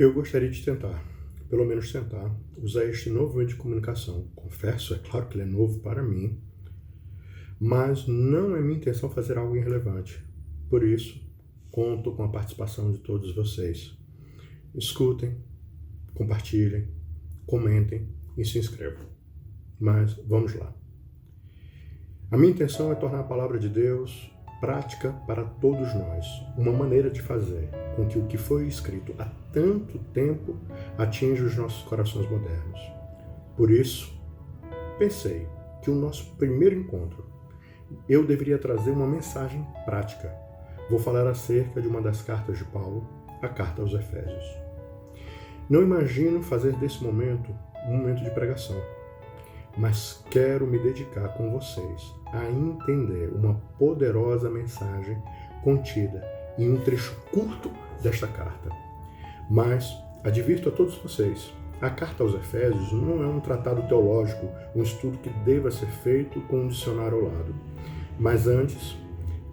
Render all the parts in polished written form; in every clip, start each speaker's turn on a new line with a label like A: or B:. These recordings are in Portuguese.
A: Eu gostaria de tentar, pelo menos tentar, usar este novo meio de comunicação. Confesso, é claro que ele é novo para mim, mas não é minha intenção fazer algo irrelevante. Por isso, conto com a participação de todos vocês. Escutem, compartilhem, comentem e se inscrevam. Mas vamos lá. A minha intenção é tornar a palavra de Deus prática para todos nós, uma maneira de fazer com que o que foi escrito há tanto tempo atinja os nossos corações modernos. Por isso, pensei que o nosso primeiro encontro eu deveria trazer uma mensagem prática. Vou falar acerca de uma das cartas de Paulo, a carta aos Efésios. Não imagino fazer desse momento um momento de pregação, mas quero me dedicar com vocês a entender uma poderosa mensagem contida em um trecho curto desta carta. Mas advirto a todos vocês, a carta aos Efésios não é um tratado teológico, um estudo que deva ser feito com um dicionário ao lado, mas antes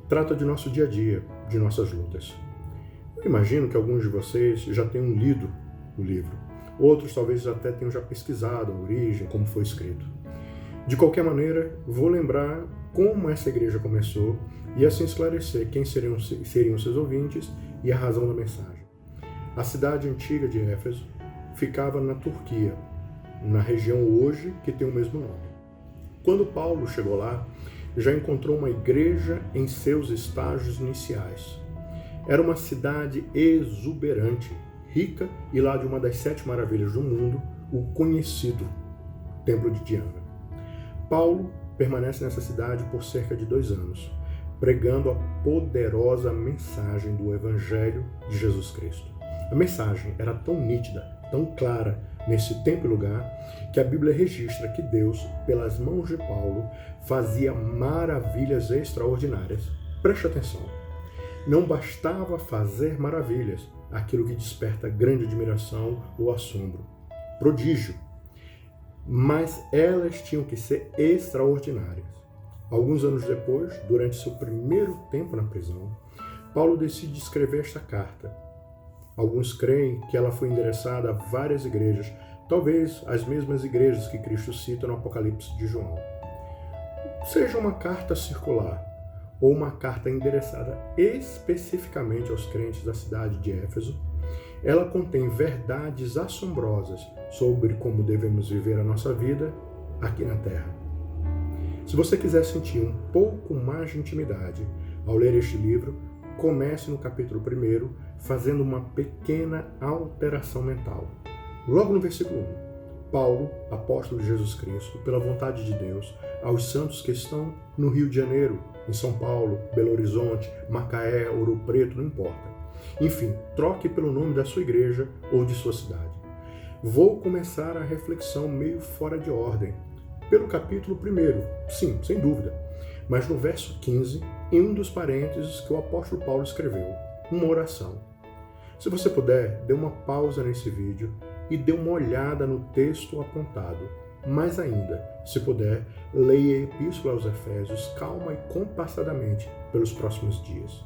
A: trata de nosso dia a dia, de nossas lutas. Eu imagino que alguns de vocês já tenham lido o livro, outros talvez até tenham já pesquisado a origem, como foi escrito. De qualquer maneira, vou lembrar como essa igreja começou e assim esclarecer quem seriam seus ouvintes e a razão da mensagem. A cidade antiga de Éfeso ficava na Turquia, na região hoje que tem o mesmo nome. Quando Paulo chegou lá, já encontrou uma igreja em seus estágios iniciais. Era uma cidade exuberante, rica e lá de uma das 7 maravilhas do mundo, o conhecido Templo de Diana. Paulo permanece nessa cidade por cerca de 2 anos, pregando a poderosa mensagem do Evangelho de Jesus Cristo. A mensagem era tão nítida, tão clara nesse tempo e lugar, que a Bíblia registra que Deus, pelas mãos de Paulo, fazia maravilhas extraordinárias. Preste atenção. Não bastava fazer maravilhas, aquilo que desperta grande admiração ou assombro. Prodígio. Mas elas tinham que ser extraordinárias. Alguns anos depois, durante seu primeiro tempo na prisão, Paulo decide escrever esta carta. Alguns creem que ela foi endereçada a várias igrejas, talvez as mesmas igrejas que Cristo cita no Apocalipse de João. Seja uma carta circular ou uma carta endereçada especificamente aos crentes da cidade de Éfeso, ela contém verdades assombrosas sobre como devemos viver a nossa vida aqui na Terra. Se você quiser sentir um pouco mais de intimidade ao ler este livro, comece no capítulo 1, fazendo uma pequena alteração mental. Logo no versículo 1, Paulo, apóstolo de Jesus Cristo, pela vontade de Deus, aos santos que estão no Rio de Janeiro, em São Paulo, Belo Horizonte, Macaé, Ouro Preto, não importa. Enfim, troque pelo nome da sua igreja ou de sua cidade. Vou começar a reflexão meio fora de ordem, pelo capítulo 1, sim, sem dúvida, mas no verso 15, em um dos parênteses que o apóstolo Paulo escreveu, uma oração. Se você puder, dê uma pausa nesse vídeo e dê uma olhada no texto apontado. Mais ainda, se puder, leia a Epístola aos Efésios calma e compassadamente pelos próximos dias.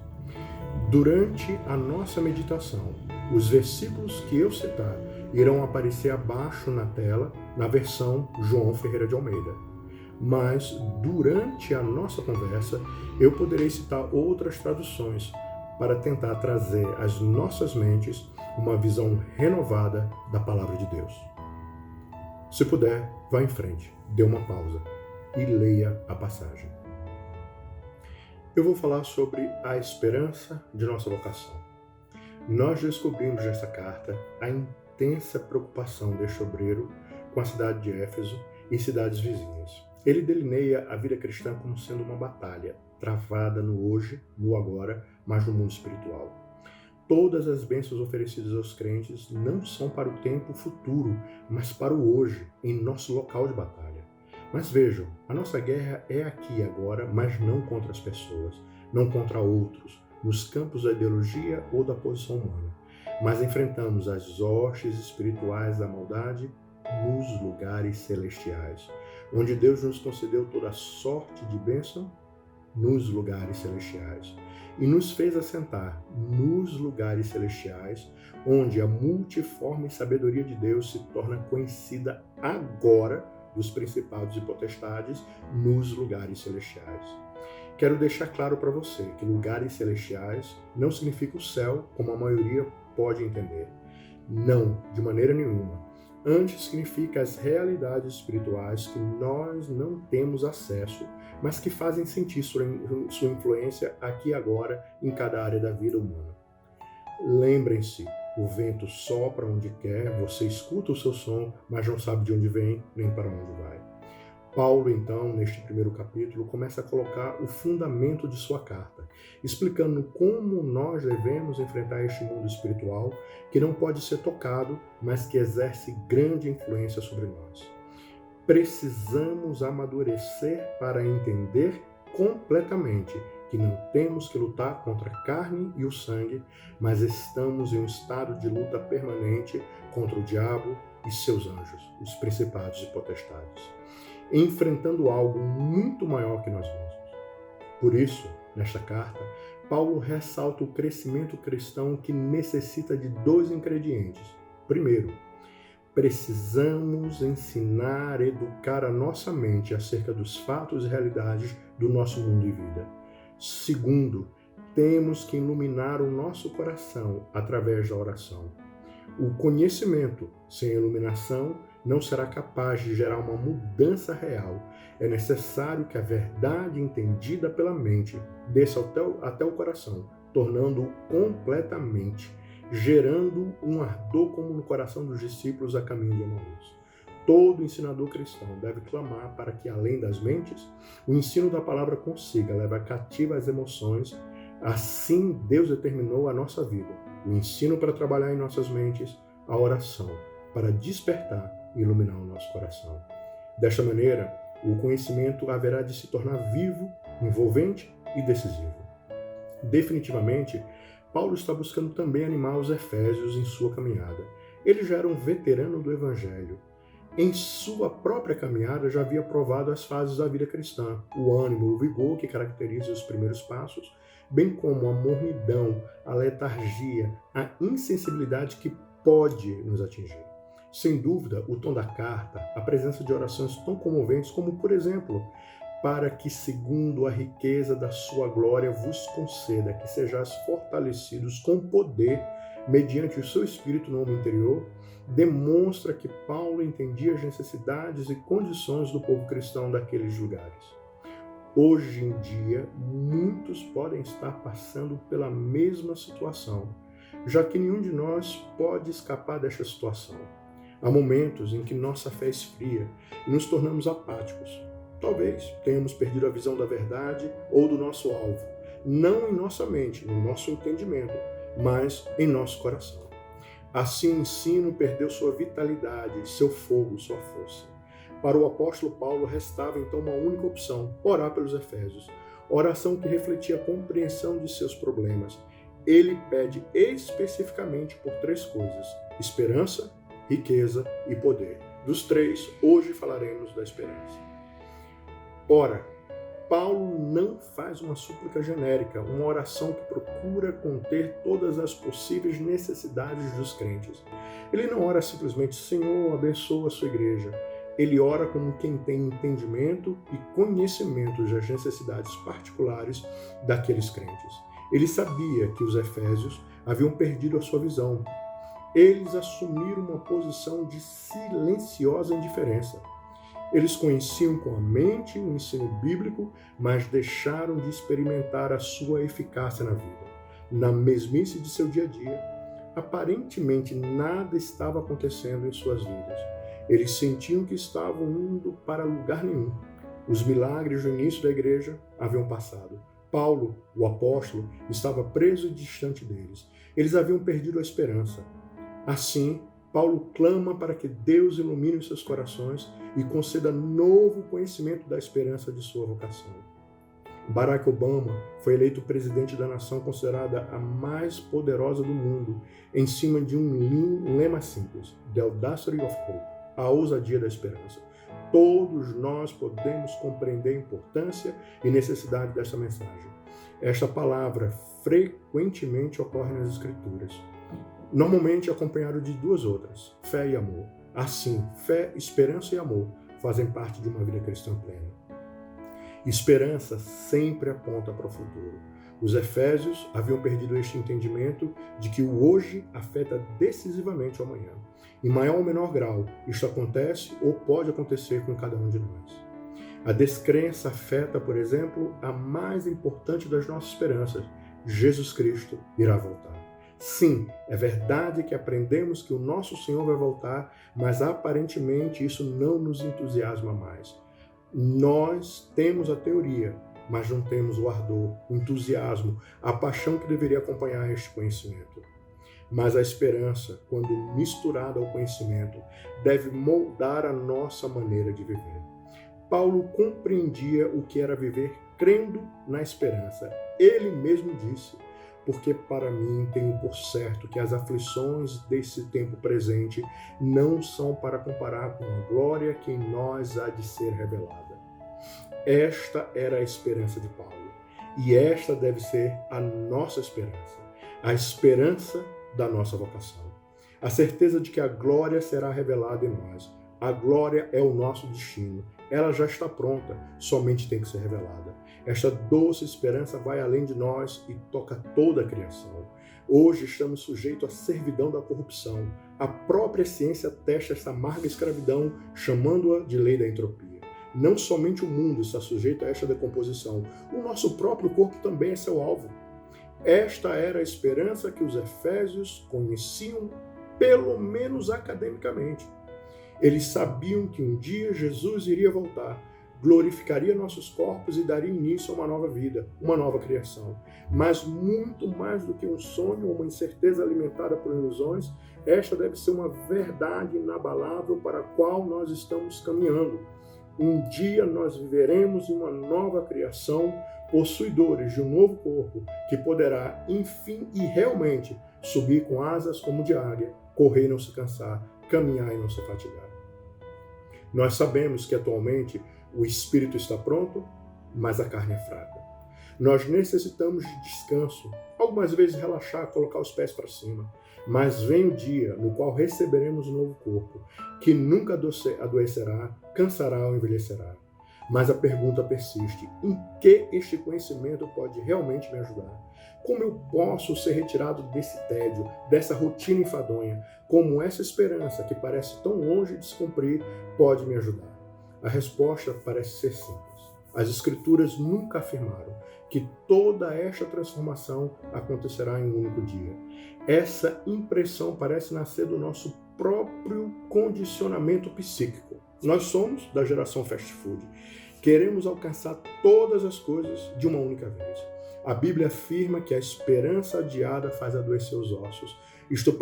A: Durante a nossa meditação, os versículos que eu citar irão aparecer abaixo na tela, na versão João Ferreira de Almeida. Mas, durante a nossa conversa, eu poderei citar outras traduções para tentar trazer às nossas mentes uma visão renovada da Palavra de Deus. Se puder, vá em frente, dê uma pausa e leia a passagem. Eu vou falar sobre a esperança de nossa vocação. Nós descobrimos nesta carta a intensa preocupação deste obreiro com a cidade de Éfeso e cidades vizinhas. Ele delineia a vida cristã como sendo uma batalha, travada no hoje, no agora, mas no mundo espiritual. Todas as bênçãos oferecidas aos crentes não são para o tempo futuro, mas para o hoje, em nosso local de batalha. Mas vejam, a nossa guerra é aqui e agora, mas não contra as pessoas, não contra outros, nos campos da ideologia ou da posição humana, mas enfrentamos as hostes espirituais da maldade nos lugares celestiais, onde Deus nos concedeu toda sorte de bênção nos lugares celestiais e nos fez assentar nos lugares celestiais, onde a multiforme sabedoria de Deus se torna conhecida agora dos principados e potestades nos lugares celestiais. Quero deixar claro para você que lugares celestiais não significa o céu, como a maioria pode entender. Não, de maneira nenhuma. Antes significa as realidades espirituais que nós não temos acesso, mas que fazem sentir sua influência aqui e agora em cada área da vida humana. Lembrem-se, o vento sopra onde quer, você escuta o seu som, mas não sabe de onde vem nem para onde vai. Paulo, então, neste primeiro capítulo, começa a colocar o fundamento de sua carta, explicando como nós devemos enfrentar este mundo espiritual que não pode ser tocado, mas que exerce grande influência sobre nós. Precisamos amadurecer para entender completamente que não temos que lutar contra a carne e o sangue, mas estamos em um estado de luta permanente contra o diabo e seus anjos, os principados e potestades, enfrentando algo muito maior que nós mesmos. Por isso, nesta carta, Paulo ressalta o crescimento cristão que necessita de 2 ingredientes. Primeiro, precisamos ensinar, educar a nossa mente acerca dos fatos e realidades do nosso mundo e vida. Segundo, temos que iluminar o nosso coração através da oração. O conhecimento sem iluminação não será capaz de gerar uma mudança real. É necessário que a verdade entendida pela mente desça até o coração, tornando-o completamente, gerando um ardor como no coração dos discípulos a caminho de Emaús. Todo ensinador cristão deve clamar para que, além das mentes, o ensino da palavra consiga levar cativa as emoções. Assim, Deus determinou a nossa vida. O ensino para trabalhar em nossas mentes, a oração para despertar e iluminar o nosso coração. Desta maneira, o conhecimento haverá de se tornar vivo, envolvente e decisivo. Definitivamente, Paulo está buscando também animar os efésios em sua caminhada. Ele já era um veterano do Evangelho. Em sua própria caminhada já havia provado as fases da vida cristã, o ânimo, o vigor que caracteriza os primeiros passos, bem como a mornidão, a letargia, a insensibilidade que pode nos atingir. Sem dúvida, o tom da carta, a presença de orações tão comoventes como, por exemplo, para que, segundo a riqueza da sua glória, vos conceda que sejais fortalecidos com poder mediante o seu espírito no homem interior, demonstra que Paulo entendia as necessidades e condições do povo cristão daqueles lugares. Hoje em dia, muitos podem estar passando pela mesma situação, já que nenhum de nós pode escapar desta situação. Há momentos em que nossa fé esfria e nos tornamos apáticos. Talvez tenhamos perdido a visão da verdade ou do nosso alvo, não em nossa mente, no nosso entendimento, mas em nosso coração. Assim, o ensino perdeu sua vitalidade, seu fogo, sua força. Para o apóstolo Paulo, restava então uma única opção: orar pelos efésios. Oração que refletia a compreensão de seus problemas. Ele pede especificamente por 3 coisas: esperança, riqueza e poder. Dos 3, hoje falaremos da esperança. Ora, Paulo não faz uma súplica genérica, uma oração que procura conter todas as possíveis necessidades dos crentes. Ele não ora simplesmente: Senhor, abençoa a sua igreja. Ele ora como quem tem entendimento e conhecimento das necessidades particulares daqueles crentes. Ele sabia que os efésios haviam perdido a sua visão. Eles assumiram uma posição de silenciosa indiferença. Eles conheciam com a mente o ensino bíblico, mas deixaram de experimentar a sua eficácia na vida. Na mesmice de seu dia a dia, aparentemente nada estava acontecendo em suas vidas. Eles sentiam que estavam indo para lugar nenhum. Os milagres do início da igreja haviam passado. Paulo, o apóstolo, estava preso e distante deles. Eles haviam perdido a esperança. Assim, Paulo clama para que Deus ilumine os seus corações e conceda novo conhecimento da esperança de sua vocação. Barack Obama foi eleito presidente da nação considerada a mais poderosa do mundo, em cima de um lema simples: The Audacity of Hope, a ousadia da esperança. Todos nós podemos compreender a importância e necessidade dessa mensagem. Esta palavra frequentemente ocorre nas Escrituras, normalmente acompanhado de duas outras, fé e amor. Assim, fé, esperança e amor fazem parte de uma vida cristã plena. Esperança sempre aponta para o futuro. Os efésios haviam perdido este entendimento de que o hoje afeta decisivamente o amanhã. Em maior ou menor grau, isto acontece ou pode acontecer com cada um de nós. A descrença afeta, por exemplo, a mais importante das nossas esperanças: Jesus Cristo irá voltar. Sim, é verdade que aprendemos que o nosso Senhor vai voltar, mas aparentemente isso não nos entusiasma mais. Nós temos a teoria, mas não temos o ardor, o entusiasmo, a paixão que deveria acompanhar este conhecimento. Mas a esperança, quando misturada ao conhecimento, deve moldar a nossa maneira de viver. Paulo compreendia o que era viver crendo na esperança. Ele mesmo disse: porque para mim tenho por certo que as aflições desse tempo presente não são para comparar com a glória que em nós há de ser revelada. Esta era a esperança de Paulo, e esta deve ser a nossa esperança, a esperança da nossa vocação. A certeza de que a glória será revelada em nós. A glória é o nosso destino. Ela já está pronta, somente tem que ser revelada. Esta doce esperança vai além de nós e toca toda a criação. Hoje estamos sujeitos à servidão da corrupção. A própria ciência testa esta amarga escravidão, chamando-a de lei da entropia. Não somente o mundo está sujeito a esta decomposição, o nosso próprio corpo também é seu alvo. Esta era a esperança que os efésios conheciam, pelo menos academicamente. Eles sabiam que um dia Jesus iria voltar, glorificaria nossos corpos e daria início a uma nova vida, uma nova criação. Mas muito mais do que um sonho ou uma incerteza alimentada por ilusões, esta deve ser uma verdade inabalável para a qual nós estamos caminhando. Um dia nós viveremos em uma nova criação, possuidores de um novo corpo, que poderá, enfim e realmente, subir com asas como de águia, correr e não se cansar, caminhar e não se fatigar. Nós sabemos que atualmente o espírito está pronto, mas a carne é fraca. Nós necessitamos de descanso, algumas vezes relaxar, colocar os pés para cima. Mas vem o dia no qual receberemos um novo corpo, que nunca adoecerá, cansará ou envelhecerá. Mas a pergunta persiste: em que este conhecimento pode realmente me ajudar? Como eu posso ser retirado desse tédio, dessa rotina enfadonha? Como essa esperança, que parece tão longe de se cumprir, pode me ajudar? A resposta parece ser simples. As Escrituras nunca afirmaram que toda esta transformação acontecerá em um único dia. Essa impressão parece nascer do nosso próprio condicionamento psíquico. Nós somos da geração fast food. Queremos alcançar todas as coisas de uma única vez. A Bíblia afirma que a esperança adiada faz adoecer os ossos. Isto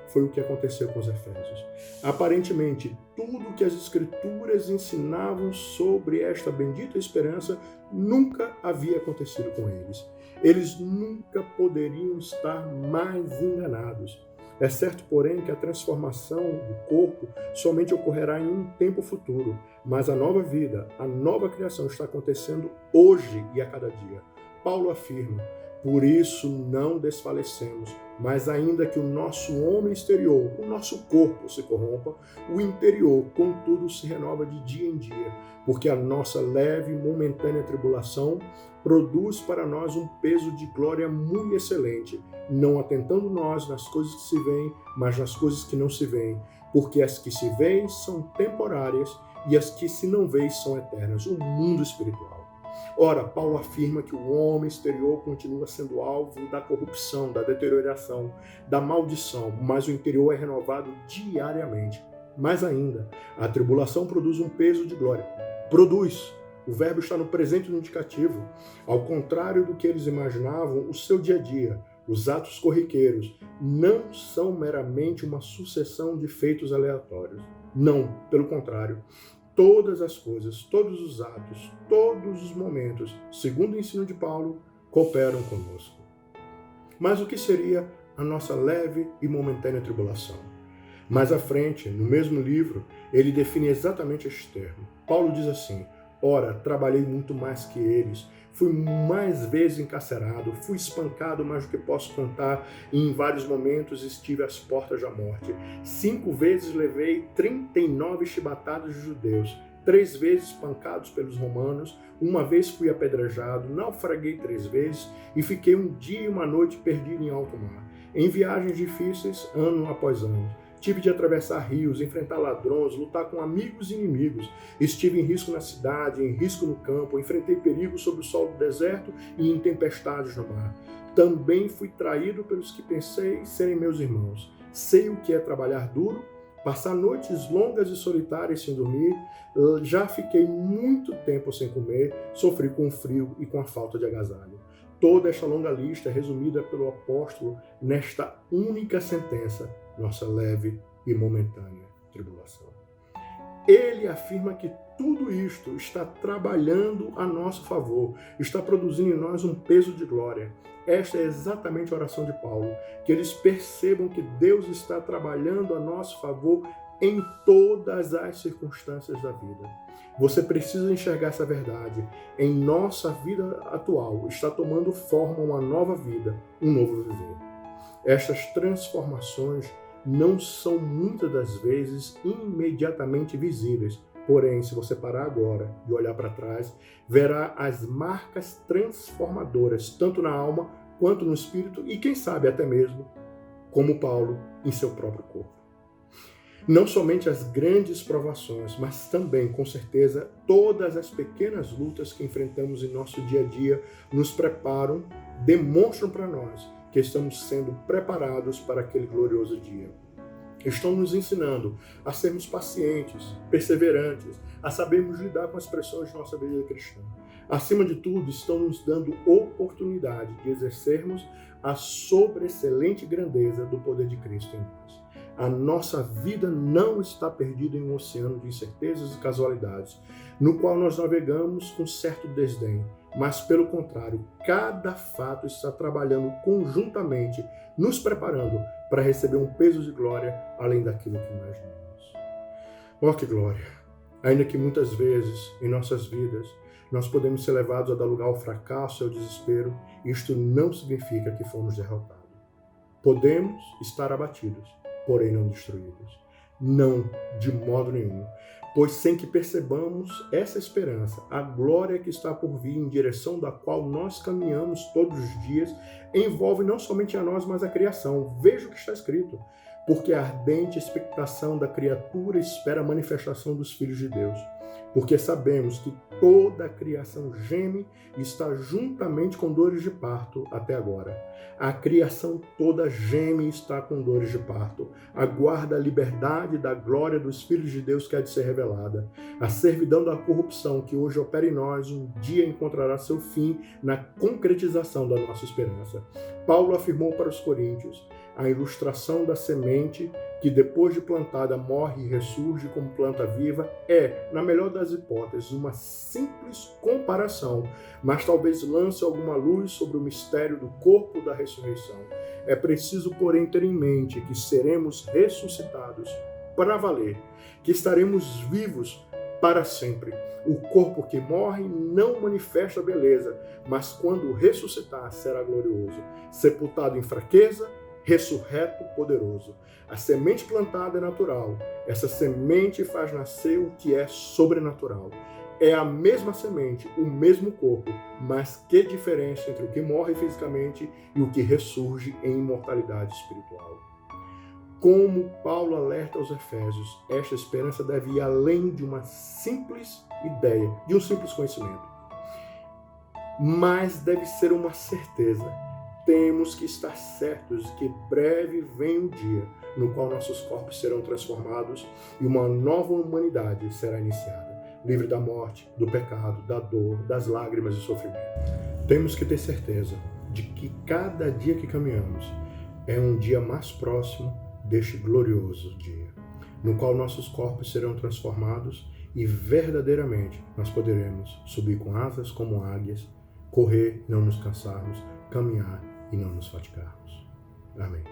A: foi o que aconteceu com os efésios. Aparentemente, tudo que as Escrituras ensinavam sobre esta bendita esperança nunca havia acontecido com eles. Eles nunca poderiam estar mais enganados. É certo, porém, que a transformação do corpo somente ocorrerá em um tempo futuro, mas a nova vida, a nova criação está acontecendo hoje e a cada dia. Paulo afirma: por isso não desfalecemos, mas ainda que o nosso homem exterior, o nosso corpo se corrompa, o interior, contudo, se renova de dia em dia, porque a nossa leve e momentânea tribulação produz para nós um peso de glória muito excelente, não atentando nós nas coisas que se veem, mas nas coisas que não se veem, porque as que se veem são temporárias e as que se não veem são eternas, o mundo espiritual. Ora, Paulo afirma que o homem exterior continua sendo alvo da corrupção, da deterioração, da maldição, mas o interior é renovado diariamente. Mais ainda, a tribulação produz um peso de glória. Produz. O verbo está no presente no indicativo. Ao contrário do que eles imaginavam, o seu dia a dia, os atos corriqueiros, não são meramente uma sucessão de feitos aleatórios. Não, pelo contrário. Todas as coisas, todos os atos, todos os momentos, segundo o ensino de Paulo, cooperam conosco. Mas o que seria a nossa leve e momentânea tribulação? Mais à frente, no mesmo livro, ele define exatamente este termo. Paulo diz assim: ora, trabalhei muito mais que eles, fui mais vezes encarcerado, fui espancado mais do que posso contar, e em vários momentos estive às portas da morte. 5 vezes levei 39 chibatadas de judeus, 3 vezes espancados pelos romanos, 1 vez fui apedrejado, naufraguei 3 vezes e fiquei 1 dia e 1 noite perdido em alto mar. Em viagens difíceis, ano após ano. Tive de atravessar rios, enfrentar ladrões, lutar com amigos e inimigos. Estive em risco na cidade, em risco no campo, enfrentei perigos sob o sol do deserto e em tempestades no mar. Também fui traído pelos que pensei serem meus irmãos. Sei o que é trabalhar duro, passar noites longas e solitárias sem dormir. Já fiquei muito tempo sem comer, sofri com o frio e com a falta de agasalho. Toda esta longa lista é resumida pelo apóstolo nesta única sentença: nossa leve e momentânea tribulação. Ele afirma que tudo isto está trabalhando a nosso favor, está produzindo em nós um peso de glória. Esta é exatamente a oração de Paulo, que eles percebam que Deus está trabalhando a nosso favor em todas as circunstâncias da vida. Você precisa enxergar essa verdade. Em nossa vida atual está tomando forma uma nova vida, um novo viver. Estas transformações não são muitas das vezes imediatamente visíveis. Porém, se você parar agora e olhar para trás, verá as marcas transformadoras, tanto na alma quanto no espírito e, quem sabe, até mesmo, como Paulo, em seu próprio corpo. Não somente as grandes provações, mas também, com certeza, todas as pequenas lutas que enfrentamos em nosso dia a dia nos preparam, demonstram para nós que estamos sendo preparados para aquele glorioso dia. Estão nos ensinando a sermos pacientes, perseverantes, a sabermos lidar com as pressões de nossa vida cristã. Acima de tudo, estão nos dando oportunidade de exercermos a sobreexcelente grandeza do poder de Cristo em nós. A nossa vida não está perdida em um oceano de incertezas e casualidades, no qual nós navegamos com certo desdém, mas, pelo contrário, cada fato está trabalhando conjuntamente, nos preparando para receber um peso de glória além daquilo que imaginamos. Oh, que glória! Ainda que muitas vezes em nossas vidas nós podemos ser levados a dar lugar ao fracasso e ao desespero, isto não significa que fomos derrotados. Podemos estar abatidos, porém não destruídos. Não, de modo nenhum. Pois sem que percebamos essa esperança, a glória que está por vir em direção da qual nós caminhamos todos os dias, envolve não somente a nós, mas a criação. Veja o que está escrito. Porque a ardente expectação da criatura espera a manifestação dos filhos de Deus. Porque sabemos que toda a criação geme e está juntamente com dores de parto até agora. A criação toda geme e está com dores de parto. Aguarda a liberdade da glória dos filhos de Deus que há de ser revelada. A servidão da corrupção que hoje opera em nós um dia encontrará seu fim na concretização da nossa esperança. Paulo afirmou para os coríntios: a ilustração da semente que depois de plantada morre e ressurge como planta viva é, na melhor das hipóteses, uma simples comparação, mas talvez lance alguma luz sobre o mistério do corpo da ressurreição. É preciso, porém, ter em mente que seremos ressuscitados para valer, que estaremos vivos para sempre. O corpo que morre não manifesta beleza, mas quando ressuscitar será glorioso, sepultado em fraqueza, ressurreto poderoso. A semente plantada é natural. Essa semente faz nascer o que é sobrenatural. É a mesma semente, o mesmo corpo, mas que diferença entre o que morre fisicamente e o que ressurge em imortalidade espiritual. Como Paulo alerta aos Efésios, esta esperança deve ir além de uma simples ideia, de um simples conhecimento. Mas deve ser uma certeza. Temos que estar certos de que breve vem o dia no qual nossos corpos serão transformados e uma nova humanidade será iniciada, livre da morte, do pecado, da dor, das lágrimas e sofrimento. Temos que ter certeza de que cada dia que caminhamos é um dia mais próximo deste glorioso dia, no qual nossos corpos serão transformados e verdadeiramente nós poderemos subir com asas como águias, correr e não nos cansarmos, caminhar e não nos fatigarmos. Amém.